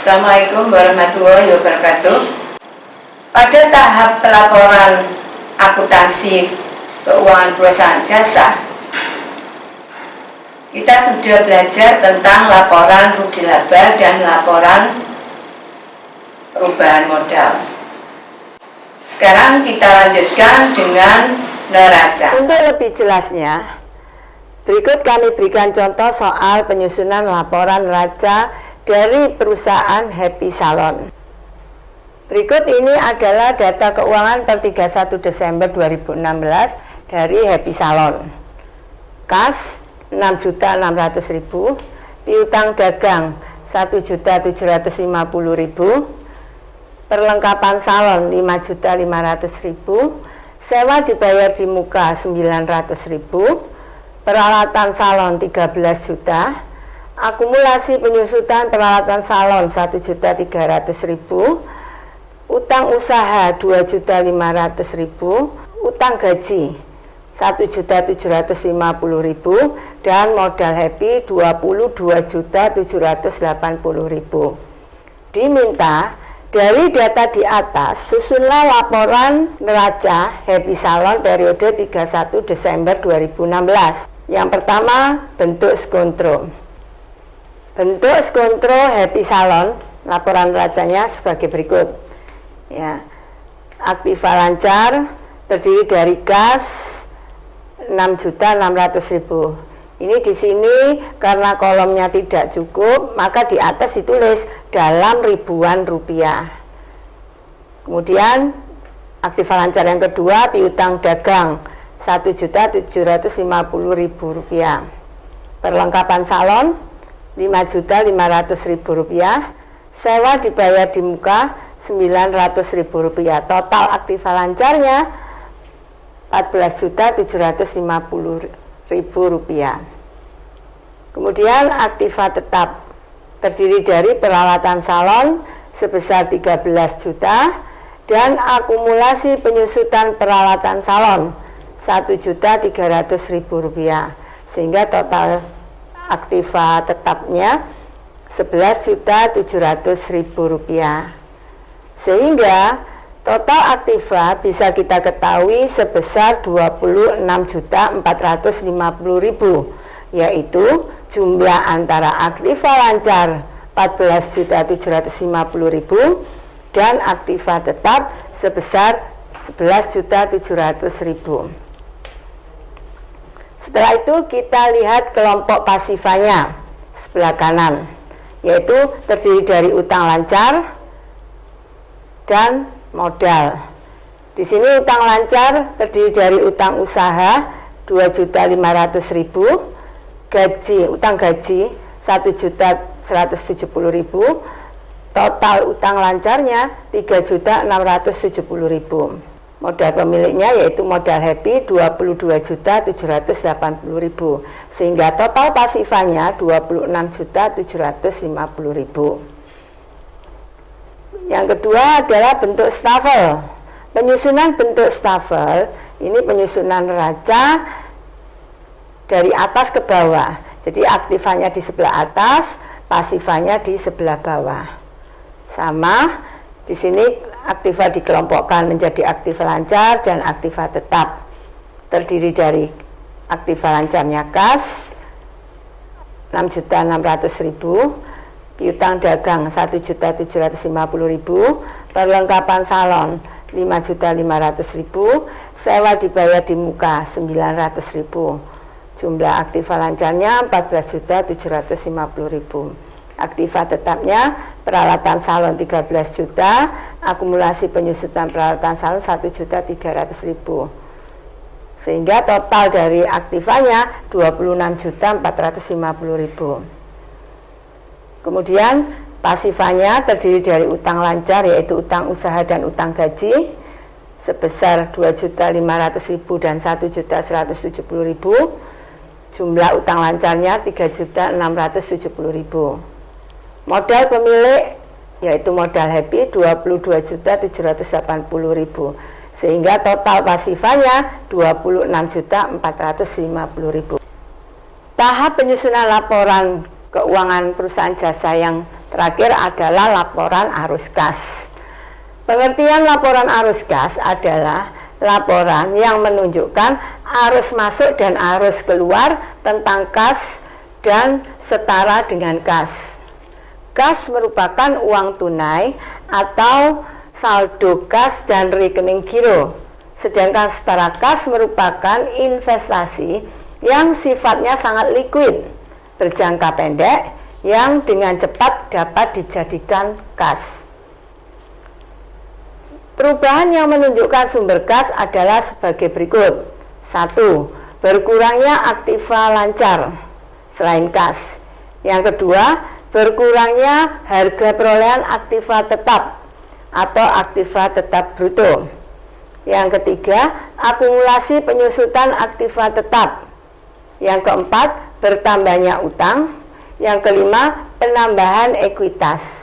Assalamualaikum warahmatullahi wabarakatuh. Pada tahap pelaporan akuntansi keuangan perusahaan jasa, kita sudah belajar tentang laporan rugi laba dan laporan perubahan modal. Sekarang kita lanjutkan dengan neraca. Untuk lebih jelasnya, berikut kami berikan contoh soal penyusunan laporan neraca dari perusahaan Happy Salon. Berikut ini adalah data keuangan per 31 Desember 2016 dari Happy Salon. Kas 6.600.000, piutang dagang 1.750.000, perlengkapan salon 5.500.000, sewa dibayar di muka 900.000, peralatan salon 13 juta, akumulasi penyusutan peralatan salon 1.300.000, utang usaha 2.500.000, utang gaji 1.750.000, dan modal Happy 22.780.000. Diminta dari data di atas, susunlah laporan neraca Happy Salon periode 31 Desember 2016. Yang pertama, bentuk skontro. Bentuk skontro Happy Salon, laporan neracanya sebagai berikut. Ya, aktiva lancar terdiri dari kas 6.600.000. Ini di sini karena kolomnya tidak cukup, maka di atas ditulis dalam ribuan rupiah. Kemudian aktiva lancar yang kedua, piutang dagang 1.750.000 rupiah. Perlengkapan salon 5.500.000 rupiah. Sewa dibayar di muka 900.000 rupiah. Total aktiva lancarnya 14.750.000 rupiah. Kemudian aktiva tetap terdiri dari peralatan salon sebesar 13 juta dan akumulasi penyusutan peralatan salon 1.300.000 rupiah, sehingga total aktiva tetapnya 11.700.000 rupiah. Sehingga total aktiva bisa kita ketahui sebesar 26.450.000, yaitu jumlah antara aktiva lancar 14.750.000 dan aktiva tetap sebesar 11.700.000. Setelah itu kita lihat kelompok pasifanya sebelah kanan, yaitu terdiri dari utang lancar dan modal. Di sini utang lancar terdiri dari utang usaha 2.500.000, utang gaji 1.170.000, total utang lancarnya 3.670.000. Modal pemiliknya yaitu modal Happy 22.780.000, sehingga total pasifanya 26.750.000. Yang kedua adalah bentuk stafel. Penyusunan bentuk stafel ini penyusunan neraca dari atas ke bawah. Jadi aktivanya di sebelah atas, pasifanya di sebelah bawah. Sama, di sini aktiva dikelompokkan menjadi aktiva lancar dan aktiva tetap. Terdiri dari aktiva lancarnya kas 6.600.000, piutang dagang 1.750.000, perlengkapan salon 5.500.000, sewa dibayar di muka 900.000. Jumlah aktiva lancarnya 14.750.000. Aktiva tetapnya peralatan salon 13 juta, akumulasi penyusutan peralatan salon 1.300.000. Sehingga total dari aktivanya 26.450.000. Kemudian pasifanya terdiri dari utang lancar yaitu utang usaha dan utang gaji sebesar 2.500.000 dan 1.170.000. Jumlah utang lancarnya 3.670.000. Modal pemilik yaitu modal Happy 22.780.000, sehingga total pasifanya 26.450.000. Tahap penyusunan laporan keuangan perusahaan jasa yang Terakhir adalah laporan arus kas. Pengertian laporan arus kas adalah laporan yang menunjukkan arus masuk dan arus keluar tentang kas dan setara dengan kas. Kas merupakan uang tunai atau saldo kas dan rekening giro. Sedangkan setara kas merupakan investasi yang sifatnya sangat likuid, berjangka pendek, yang dengan cepat dapat dijadikan kas. Perubahan yang menunjukkan sumber kas adalah sebagai berikut. 1. Berkurangnya aktiva lancar selain kas. Yang kedua, berkurangnya harga perolehan aktiva tetap atau aktiva tetap bruto. Yang ketiga, akumulasi penyusutan aktiva tetap. Yang keempat, bertambahnya utang. Yang kelima, penambahan ekuitas.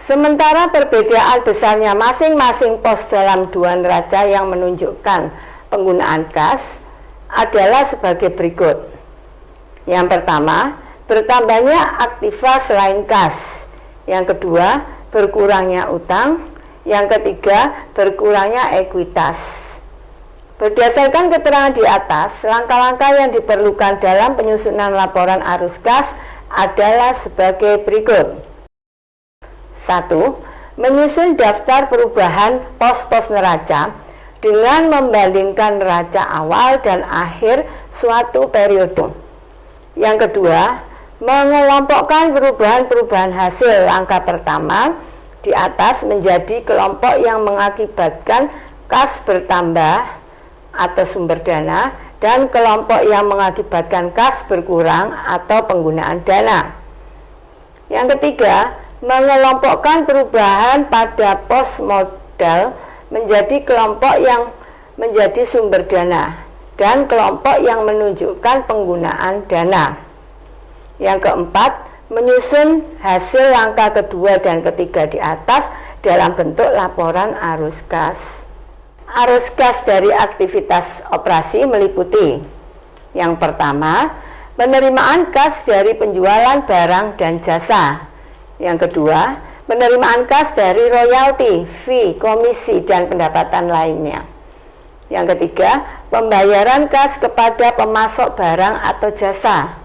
Sementara perbedaan besarnya masing-masing pos dalam dua neraca yang menunjukkan penggunaan kas adalah sebagai berikut. Yang pertama, bertambahnya aktiva selain kas. Yang kedua, berkurangnya utang. Yang ketiga, berkurangnya ekuitas. Berdasarkan keterangan di atas, langkah-langkah yang diperlukan dalam penyusunan laporan arus kas adalah sebagai berikut. 1. Menyusun daftar perubahan pos-pos neraca dengan membandingkan neraca awal dan akhir suatu periode. Yang kedua, mengelompokkan perubahan-perubahan hasil langkah pertama di atas menjadi kelompok yang mengakibatkan kas bertambah atau sumber dana dan kelompok yang mengakibatkan kas berkurang atau penggunaan dana. Yang ketiga, mengelompokkan perubahan pada pos modal menjadi kelompok yang menjadi sumber dana dan kelompok yang menunjukkan penggunaan dana. Yang keempat, menyusun hasil langkah kedua dan ketiga di atas dalam bentuk laporan arus kas. Arus kas dari aktivitas operasi meliputi: yang pertama, penerimaan kas dari penjualan barang dan jasa. Yang kedua, penerimaan kas dari royalti, fee, komisi, dan pendapatan lainnya. Yang ketiga, pembayaran kas kepada pemasok barang atau jasa.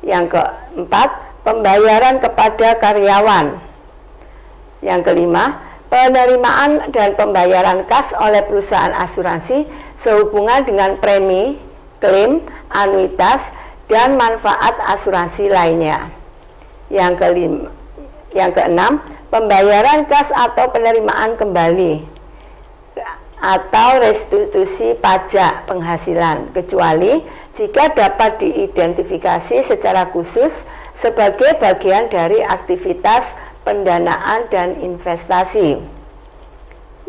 Yang keempat, pembayaran kepada karyawan. Yang kelima, penerimaan dan pembayaran kas oleh perusahaan asuransi sehubungan dengan premi, klaim, anuitas, dan manfaat asuransi lainnya. Yang keenam, pembayaran kas atau penerimaan kembali atau restitusi pajak penghasilan, kecuali jika dapat diidentifikasi secara khusus sebagai bagian dari aktivitas pendanaan dan investasi.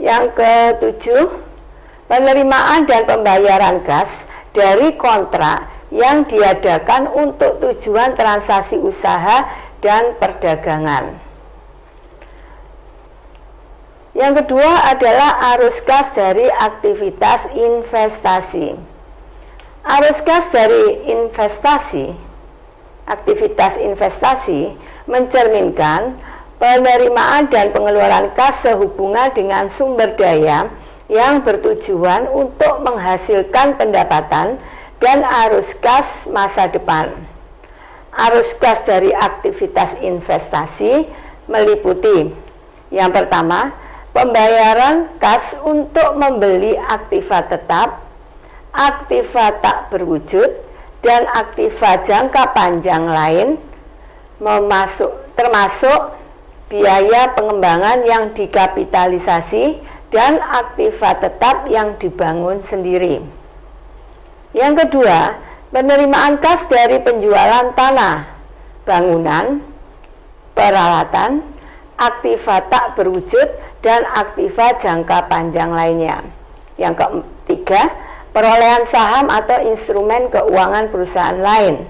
Yang ketujuh, penerimaan dan pembayaran kas dari kontrak yang diadakan untuk tujuan transaksi usaha dan perdagangan. Yang kedua adalah arus kas dari aktivitas investasi. Arus kas dari aktivitas investasi mencerminkan penerimaan dan pengeluaran kas sehubungan dengan sumber daya yang bertujuan untuk menghasilkan pendapatan dan arus kas masa depan. Arus kas dari aktivitas investasi meliputi: yang pertama, pembayaran kas untuk membeli aktiva tetap, aktiva tak berwujud, dan aktiva jangka panjang lain, termasuk biaya pengembangan yang dikapitalisasi dan aktiva tetap yang dibangun sendiri. Yang kedua, penerimaan kas dari penjualan tanah, bangunan, peralatan, aktiva tak berwujud, dan aktiva jangka panjang lainnya. Yang ketiga, perolehan saham atau instrumen keuangan perusahaan lain.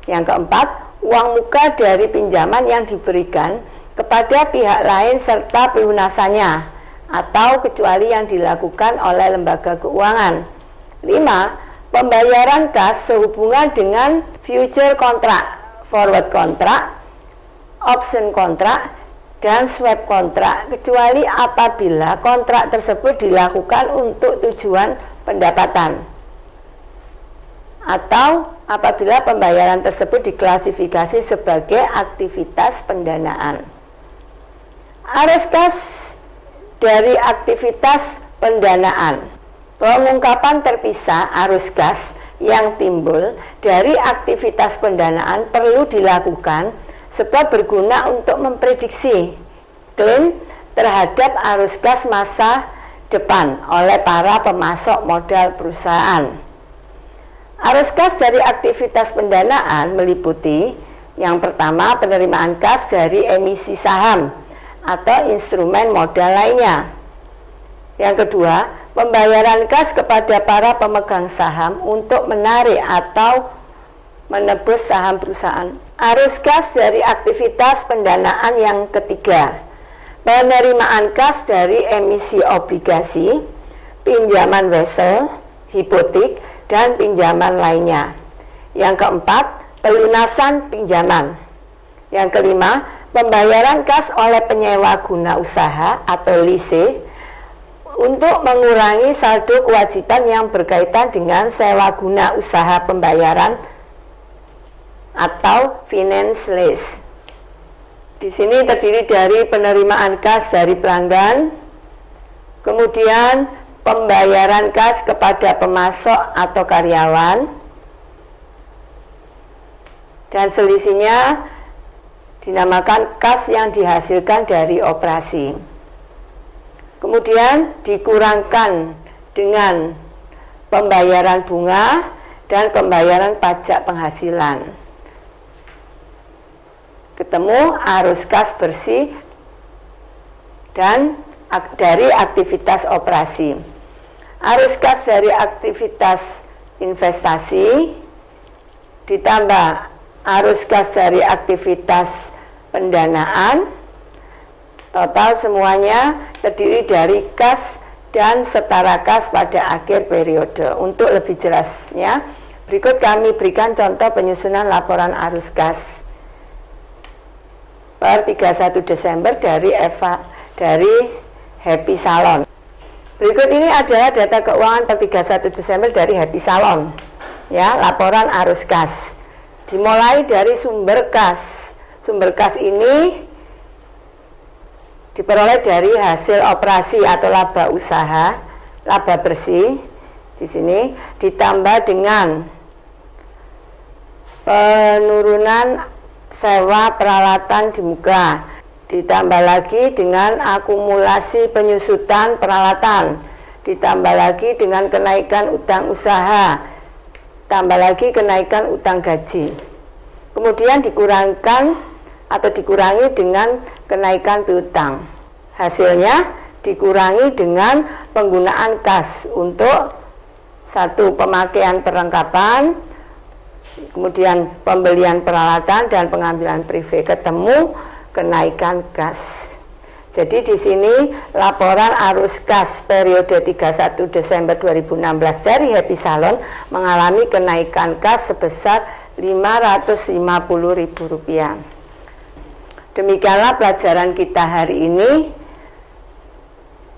Yang keempat, uang muka dari pinjaman yang diberikan kepada pihak lain serta pelunasannya atau kecuali yang dilakukan oleh lembaga keuangan. 5. Pembayaran kas sehubungan dengan future kontrak, forward kontrak, option kontrak, dan swap kontrak, kecuali apabila kontrak tersebut dilakukan untuk tujuan pendapatan atau apabila pembayaran tersebut diklasifikasi sebagai aktivitas pendanaan. Arus kas dari aktivitas pendanaan. Pengungkapan terpisah arus kas yang timbul dari aktivitas pendanaan perlu dilakukan sebab berguna untuk memprediksi klaim terhadap arus kas masa depan oleh para pemasok modal perusahaan. Arus kas dari aktivitas pendanaan meliputi yang pertama, penerimaan kas dari emisi saham atau instrumen modal lainnya. Yang kedua, pembayaran kas kepada para pemegang saham untuk menarik atau menebus saham perusahaan. Arus kas dari aktivitas pendanaan yang ketiga, penerimaan kas dari emisi obligasi, pinjaman wesel, hipotek, dan pinjaman lainnya. Yang keempat, pelunasan pinjaman. Yang kelima, pembayaran kas oleh penyewa guna usaha atau lease untuk mengurangi saldo kewajiban yang berkaitan dengan sewa guna usaha pembayaran atau finance lease. Di sini terdiri dari penerimaan kas dari pelanggan, kemudian pembayaran kas kepada pemasok atau karyawan, dan selisihnya dinamakan kas yang dihasilkan dari operasi. Kemudian dikurangkan dengan pembayaran bunga dan pembayaran pajak penghasilan. Ketemu arus kas bersih dan dari aktivitas operasi. Arus kas dari aktivitas investasi ditambah arus kas dari aktivitas pendanaan, total semuanya terdiri dari kas dan setara kas pada akhir periode. Untuk lebih jelasnya, berikut kami berikan contoh penyusunan laporan arus kas per 31 Desember dari Happy Salon. Berikut ini adalah data keuangan per 31 Desember dari Happy Salon. Ya, laporan arus kas. Dimulai dari sumber kas. Sumber kas ini diperoleh dari hasil operasi atau laba usaha, laba bersih. Di sini ditambah dengan penurunan sewa peralatan di muka, ditambah lagi dengan akumulasi penyusutan peralatan, ditambah lagi dengan kenaikan utang usaha, tambah lagi kenaikan utang gaji, kemudian dikurangkan atau dikurangi dengan kenaikan piutang. Hasilnya dikurangi dengan penggunaan kas untuk satu, pemakaian perlengkapan, kemudian pembelian peralatan dan pengambilan privé, ketemu kenaikan kas. Jadi di sini laporan arus kas periode 31 Desember 2016 dari Happy Salon mengalami kenaikan kas sebesar Rp550.000. Demikianlah pelajaran kita hari ini,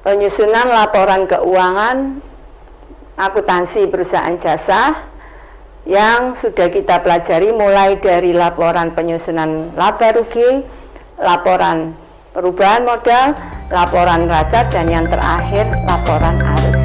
penyusunan laporan keuangan akuntansi perusahaan jasa yang sudah kita pelajari, mulai dari laporan penyusunan laba rugi, laporan perubahan modal, laporan neraca, dan yang terakhir laporan arus